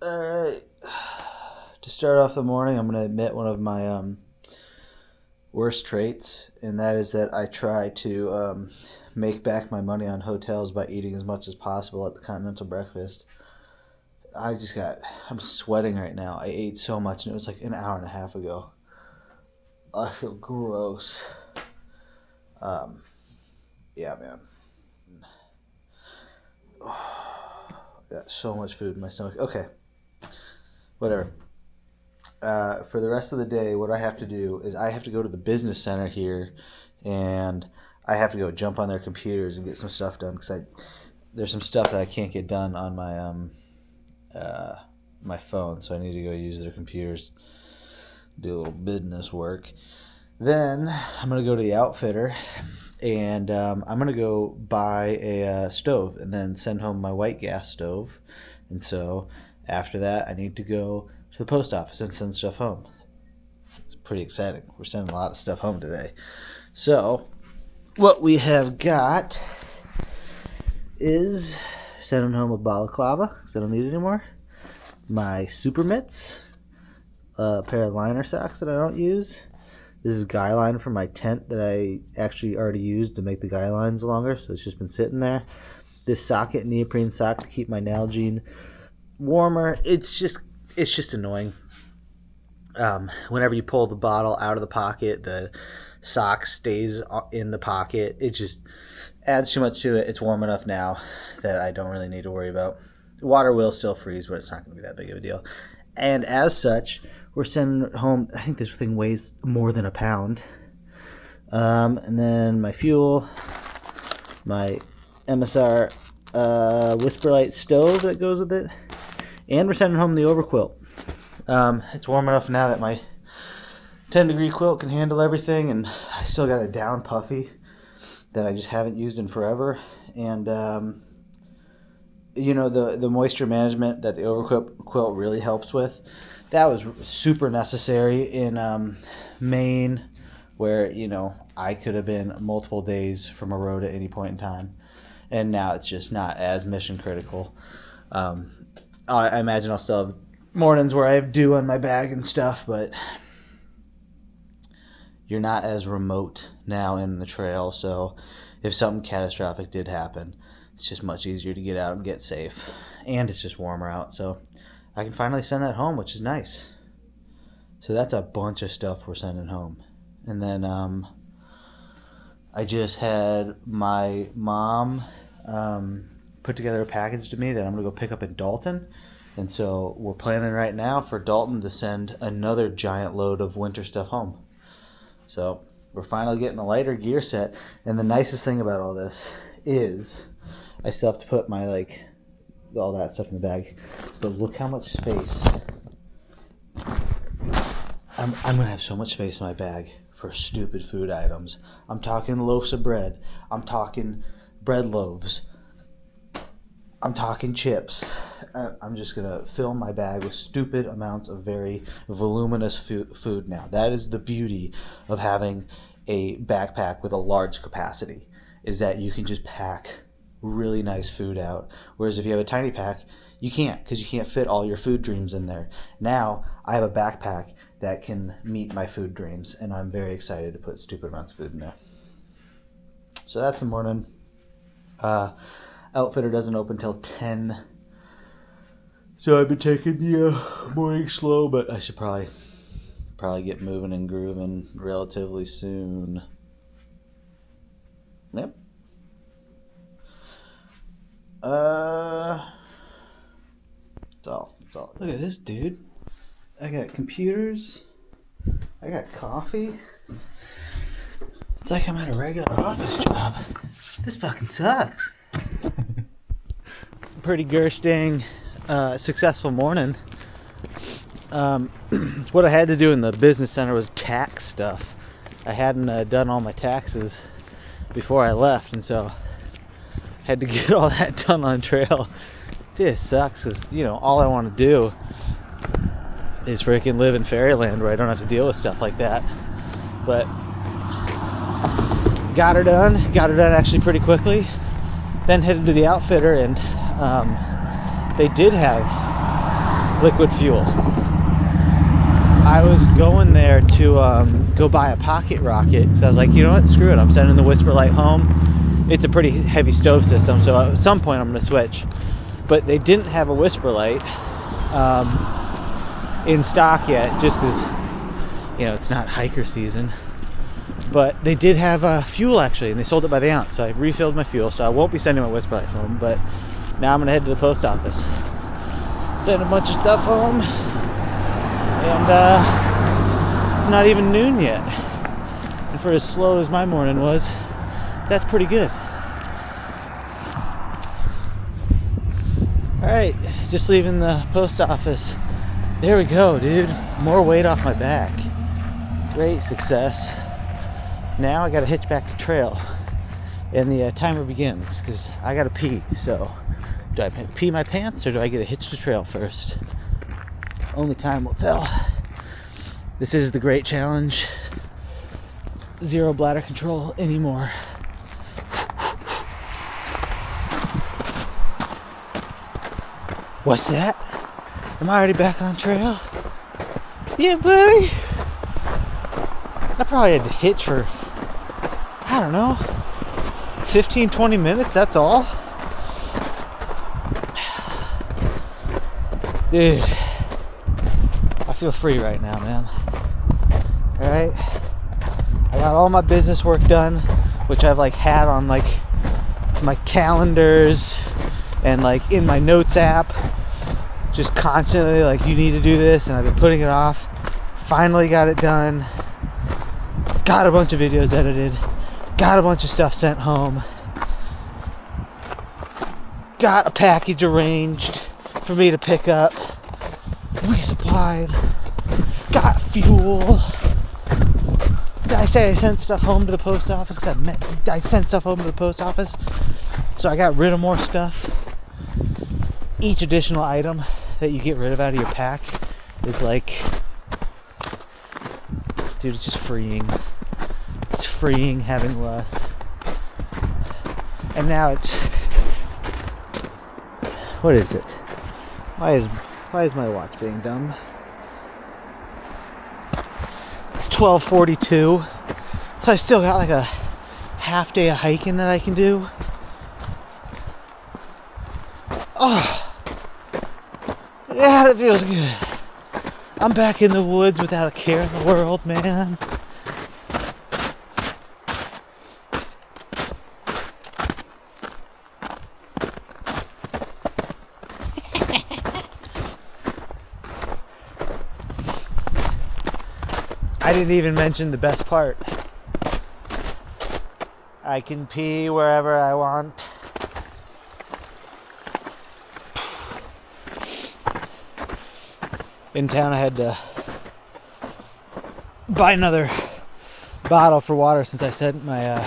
Alright. To start off the morning, I'm going to admit one of my worst traits, and that is that I try to make back my money on hotels by eating as much as possible at the continental breakfast. I'm sweating right now. I ate so much, and it was like an hour and a half ago. I feel gross. Yeah, man. Oh, I got so much food in my stomach. Okay. Whatever. For the rest of the day, what I have to do is I have to go to the business center here, and I have to go jump on their computers and get some stuff done because there's some stuff that I can't get done on my phone, so I need to go use their computers, do a little business work. Then I'm gonna go to the outfitter, and I'm gonna go buy a stove and then send home my white gas stove. And so after that, I need to go to the post office and send stuff home. It's pretty exciting. We're sending a lot of stuff home today. So what we have got is sending home a balaclava because I don't need it anymore. My super mitts, a pair of liner socks that I don't use. This is guy line for my tent that I actually already used to make the guy lines longer, so it's just been sitting there. This socket neoprene sock to keep my Nalgene warmer. It's just annoying. Whenever you pull the bottle out of the pocket, the sock stays in the pocket. It just adds too much to it. It's warm enough now that I don't really need to worry about. Water will still freeze, but it's not going to be that big of a deal. And as such, we're sending it home. I think this thing weighs more than a pound. And then my fuel, my MSR Whisperlight stove that goes with it, and we're sending home the overquilt. It's warm enough now that my 10-degree quilt can handle everything, and I still got a down puffy that I just haven't used in forever. And the moisture management that the overquilt really helps with, that was super necessary in Maine, where I could have been multiple days from a road at any point in time, and now it's just not as mission critical. I imagine I'll still have mornings where I have dew on my bag and stuff, but you're not as remote now in the trail, so if something catastrophic did happen, it's just much easier to get out and get safe. And it's just warmer out, so I can finally send that home, which is nice. So that's a bunch of stuff we're sending home. And then I just had my mom put together a package to me that I'm going to go pick up in Dalton. And so we're planning right now for Dalton to send another giant load of winter stuff home. So we're finally getting a lighter gear set. And the nicest thing about all this is I still have to put my all that stuff in the bag, but look how much space. I'm gonna have so much space in my bag for stupid food items. I'm talking loaves of bread. I'm talking bread loaves. I'm talking chips. I'm just gonna fill my bag with stupid amounts of very voluminous food now. That is the beauty of having a backpack with a large capacity, is that you can just pack really nice food out. Whereas if you have a tiny pack, you can't, because you can't fit all your food dreams in there. Now I have a backpack that can meet my food dreams, and I'm very excited to put stupid amounts of food in there. So that's the morning. Outfitter doesn't open till 10, so I've been taking the morning slow, but I should probably get moving and grooving relatively soon. Yep. That's all. Look at this, dude. I got computers. I got coffee. It's like I'm at a regular office job. This fucking sucks. Pretty Gersting, successful morning. What I had to do in the business center was tax stuff. I hadn't done all my taxes before I left, and so had to get all that done on trail. See, it sucks because, all I want to do is freaking live in fairyland where I don't have to deal with stuff like that. But got her done actually pretty quickly. Then headed to the outfitter, and they did have liquid fuel. I was going there to go buy a pocket rocket because I was like, you know what, screw it, I'm sending the Whisper Light home. It's a pretty heavy stove system, so at some point I'm going to switch. But they didn't have a Whisper Light in stock yet, just because, you know, it's not hiker season. But they did have fuel actually, and they sold it by the ounce. So I refilled my fuel, so I won't be sending my Whisper Light home. But now I'm going to head to the post office, send a bunch of stuff home. And it's not even noon yet. And for as slow as my morning was, that's pretty good. Alright, just leaving the post office. There we go, dude. More weight off my back. Great success. Now I gotta hitch back to trail. And the timer begins, because I gotta pee. So, do I pee my pants or do I get a hitch to trail first? Only time will tell. This is the great challenge. Zero bladder control anymore. What's that? Am I already back on trail? Yeah, buddy. I probably had to hitch for, I don't know, 15-20 minutes, that's all. Dude, I feel free right now, man. Alright? I got all my business work done, which I've like had on like my calendars and like in my notes app. Just constantly like, you need to do this, and I've been putting it off. Finally got it done. Got a bunch of videos edited. Got a bunch of stuff sent home. Got a package arranged for me to pick up. Resupplied. Got fuel. Did I say I sent stuff home to the post office? I sent stuff home to the post office. So I got rid of more stuff. Each additional item that you get rid of out of your pack is like, dude, it's just freeing. It's freeing having less. And now it's, what is it? Why is my watch being dumb? It's 12:42. So I still got like a half day of hiking that I can do. Oh, yeah, that feels good. I'm back in the woods without a care in the world, man. I didn't even mention the best part. I can pee wherever I want. In town, I had to buy another bottle for water since I sent my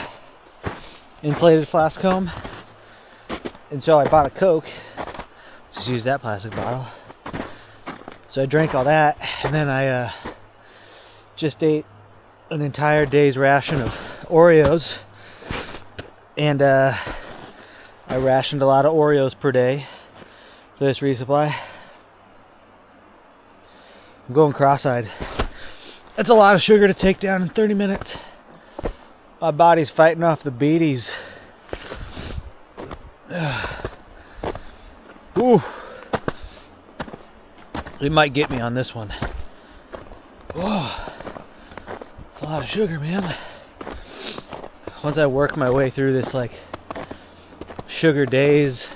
insulated flask home. And so I bought a Coke. Just use that plastic bottle. So I drank all that, and then I just ate an entire day's ration of Oreos. And I rationed a lot of Oreos per day for this resupply. I'm going cross-eyed. That's a lot of sugar to take down in 30 minutes. My body's fighting off the beaties. Ooh. It might get me on this one. Oh, it's a lot of sugar, man. Once I work my way through this like sugar days,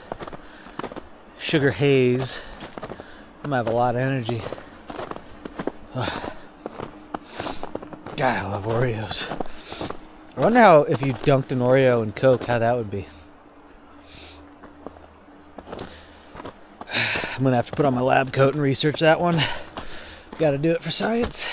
sugar haze, I'm gonna have a lot of energy. God, I love Oreos. I wonder how, if you dunked an Oreo in Coke, how that would be. I'm gonna have to put on my lab coat and research that one. Gotta do it for science.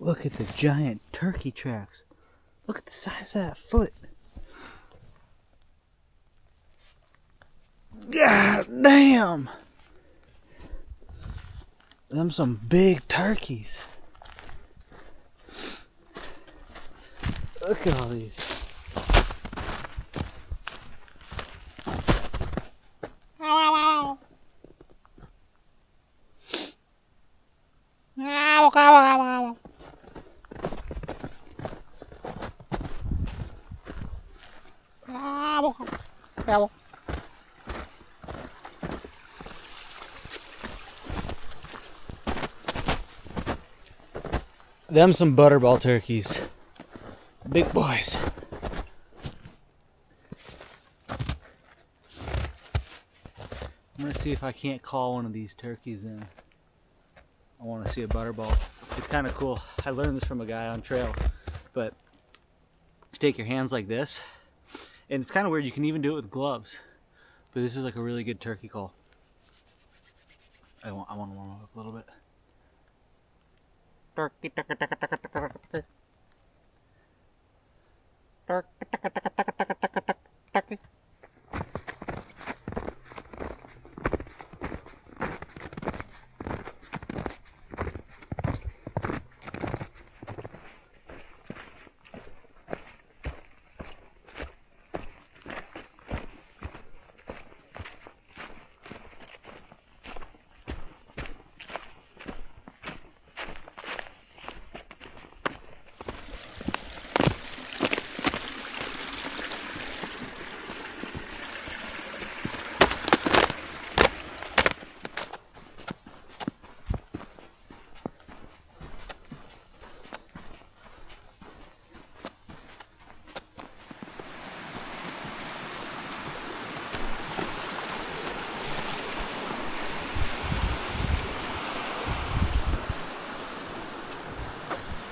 Look at the giant turkey tracks. Look at the size of that foot. God damn. Them some big turkeys. Look at all these. Them some butterball turkeys. Big boys. I'm gonna see if I can't call one of these turkeys in. I want to see a butterball. It's kind of cool. I learned this from a guy on trail, but you take your hands like this, and it's kind of weird. You can even do it with gloves, but this is like a really good turkey call. I want to warm up a little bit. Turkey, turkey, turkey, turkey, turkey. Turkey, turkey, turkey, turkey, turkey.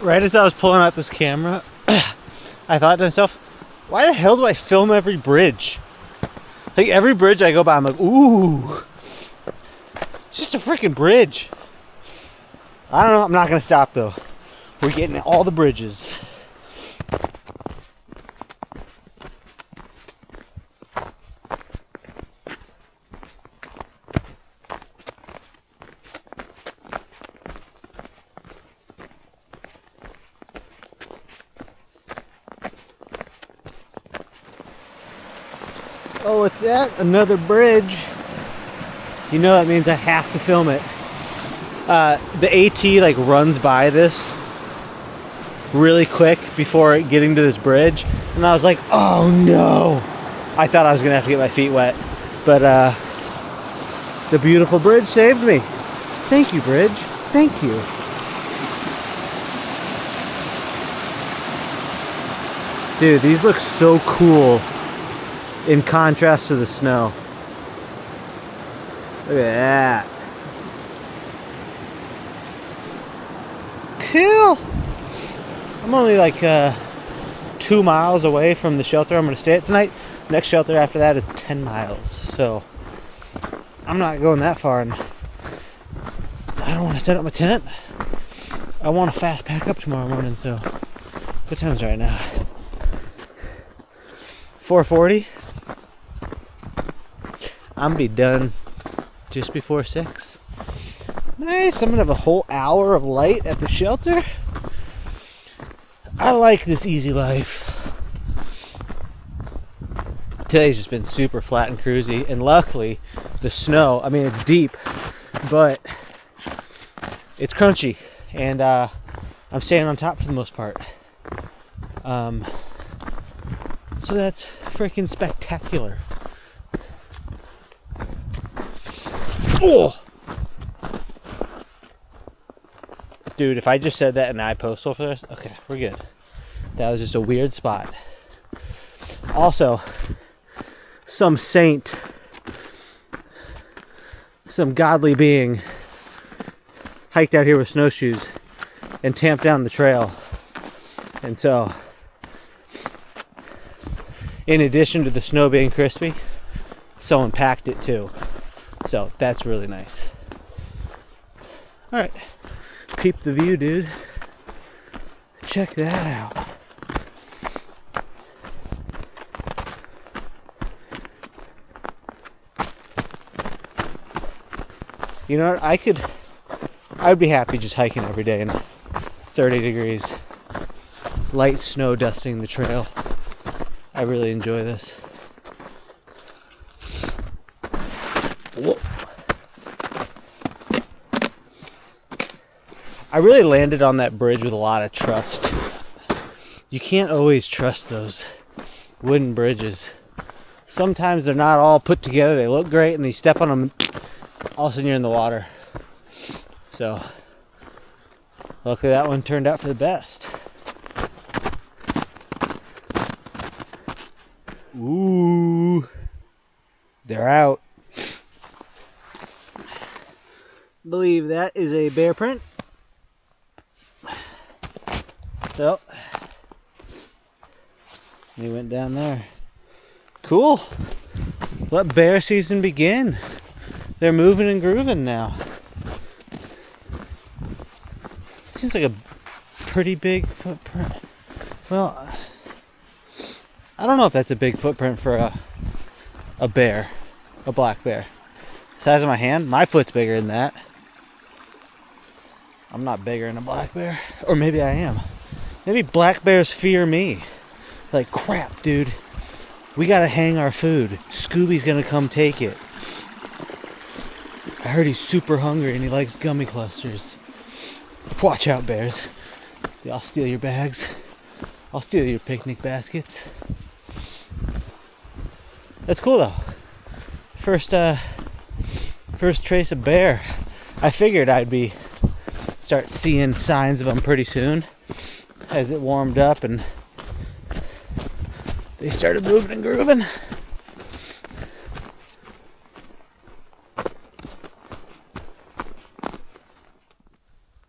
Right as I was pulling out this camera, I thought to myself, why the hell do I film every bridge? Like every bridge I go by, I'm like, ooh, it's just a freaking bridge. I don't know, I'm not gonna stop though. We're getting all the bridges. Oh, it's at another bridge. You know that means I have to film it. The AT like runs by this really quick before getting to this bridge, and I was like, oh no. I thought I was gonna have to get my feet wet, but the beautiful bridge saved me. Thank you, bridge. Thank you. Dude, these look so cool in contrast to the snow. Look at that. Cool. I'm only like 2 miles away from the shelter I'm going to stay at tonight. Next shelter after that is 10 miles. So I'm not going that far, and I don't want to set up my tent. I want to fast pack up tomorrow morning. So what time is it right now? 4:40. I'm gonna be done just before 6. Nice. I'm gonna have a whole hour of light at the shelter. I like this easy life. Today's just been super flat and cruisy, and luckily the snow, I mean it's deep, but it's crunchy, and I'm staying on top for the most part. So that's freaking spectacular. Oh! Dude, if I just said that and I postal for this, okay, we're good. That was just a weird spot. Also, some saint, some godly being hiked out here with snowshoes and tamped down the trail. And so, in addition to the snow being crispy, someone packed it too. So that's really nice. All right, peep the view, dude. check that out. You know what? I'd be happy just hiking every day in 30 degrees. Light snow dusting the trail. I really enjoy this. Whoa. I really landed on that bridge with a lot of trust. You can't always trust those wooden bridges. Sometimes they're not all put together. They look great and you step on them and all of a sudden you're in the water. So, luckily that one turned out for the best. Ooh, they're out. Believe that is a bear print. So, he went down there. Cool. Let bear season begin. They're moving and grooving now. Seems like a pretty big footprint. Well, I don't know if that's a big footprint for a bear, a black bear. Size of my hand, my foot's bigger than that. I'm not bigger than a black bear, or maybe I am. Maybe black bears fear me. Like, crap, dude. We gotta hang our food. Scooby's gonna come take it. I heard he's super hungry and he likes gummy clusters. Watch out, bears. I'll steal your bags. I'll steal your picnic baskets. That's cool though. First trace of bear. I figured I'd start seeing signs of them pretty soon as it warmed up and they started moving and grooving.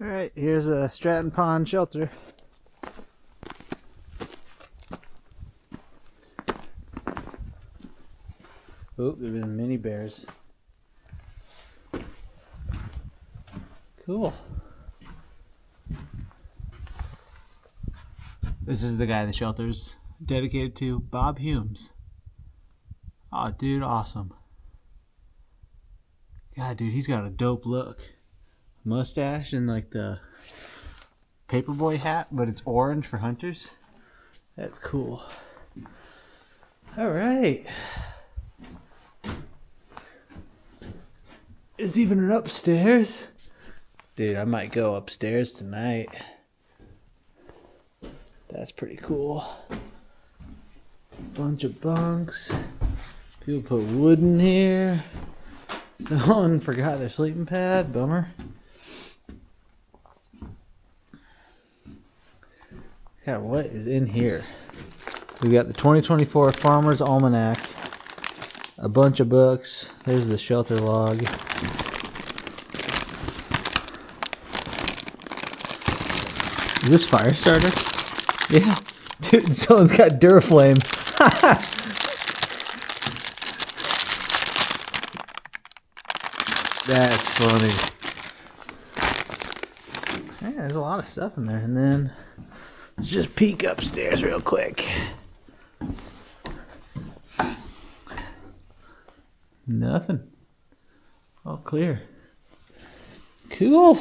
Alright, here's a Stratton Pond shelter. Oop, there have been mini bears. Cool. This is the guy the shelter's dedicated to, Bob Humes. Oh, dude, awesome. God, dude, he's got a dope look. Mustache and like the paperboy hat, but it's orange for hunters. That's cool. All right. Is even an upstairs? Dude, I might go upstairs tonight. That's pretty cool. Bunch of bunks. People put wood in here. Someone forgot their sleeping pad. Bummer. God, what is in here? We got the 2024 Farmer's Almanac. A bunch of books. There's the shelter log. Is this fire starter? Yeah. Dude, someone's got Duraflame. That's funny. Yeah, there's a lot of stuff in there. And then let's just peek upstairs real quick. Nothing. All clear. Cool.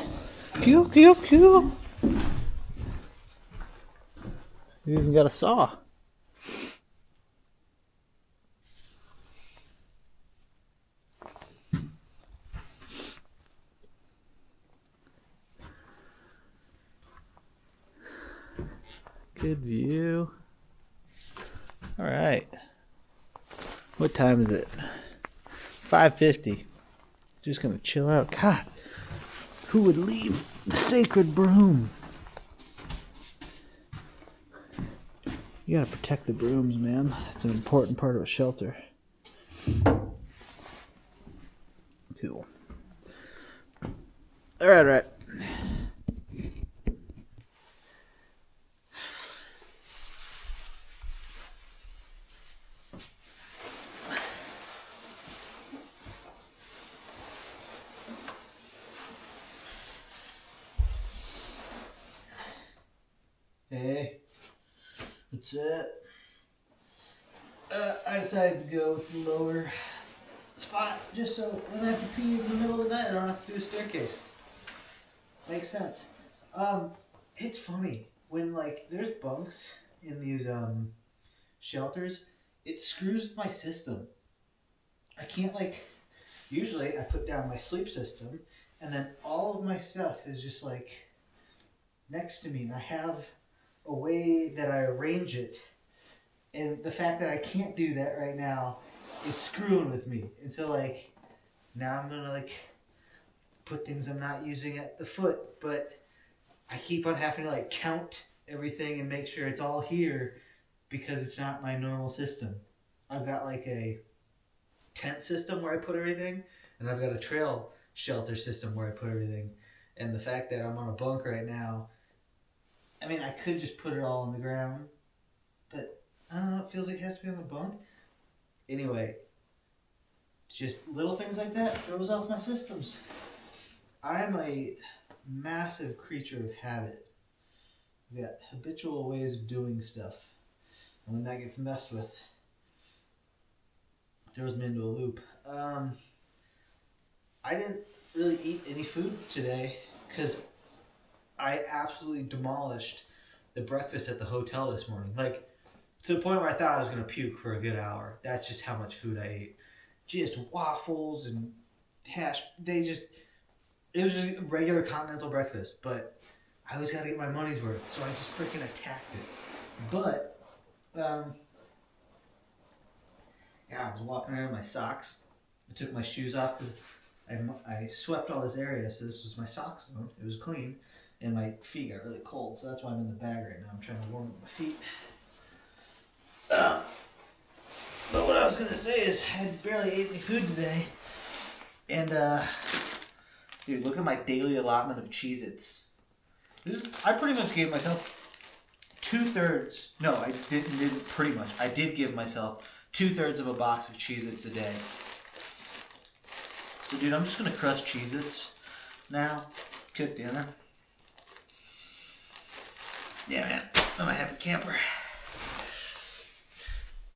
Cool. You even got a saw. Good view. All right. What time is it? 5:50. Just gonna chill out. God, who would leave the sacred broom? You gotta protect the brooms, man. It's an important part of a shelter. Cool. All right. That's it. I decided to go with the lower spot just so when I have to pee in the middle of the night, I don't have to do a staircase. Makes sense. It's funny when like there's bunks in these shelters, it screws with my system. I can't like. Usually, I put down my sleep system, and then all of my stuff is just like next to me, and I have a way that I arrange it. And the fact that I can't do that right now is screwing with me. And so like now I'm gonna like put things I'm not using at the foot, but I keep on having to like count everything and make sure it's all here because it's not my normal system. I've got like a tent system where I put everything, and I've got a trail shelter system where I put everything. And the fact that I'm on a bunk right now, I mean, I could just put it all on the ground, but I don't know, it feels like it has to be on the bunk. Anyway, just little things like that throws off my systems. I'm a massive creature of habit. I've got habitual ways of doing stuff. And when that gets messed with, it throws me into a loop. I didn't really eat any food today because I absolutely demolished the breakfast at the hotel this morning. Like, to the point where I thought I was going to puke for a good hour. That's just how much food I ate. Just waffles and hash. It was just a regular continental breakfast, but I always got to get my money's worth, so I just freaking attacked it. But, yeah, I was walking around in my socks. I took my shoes off because I swept all this area, so this was my sock zone. It was clean, and my feet got really cold, so that's why I'm in the bag right now. I'm trying to warm up my feet. But what I was going to say is I barely ate any food today. And, dude, look at my daily allotment of Cheez-Its. I pretty much gave myself 2/3. No, I didn't pretty much. I did give myself 2/3 of a box of Cheez-Its a day. So, dude, I'm just going to crush Cheez-Its now. Cook dinner. Yeah, man. I'm a happy camper.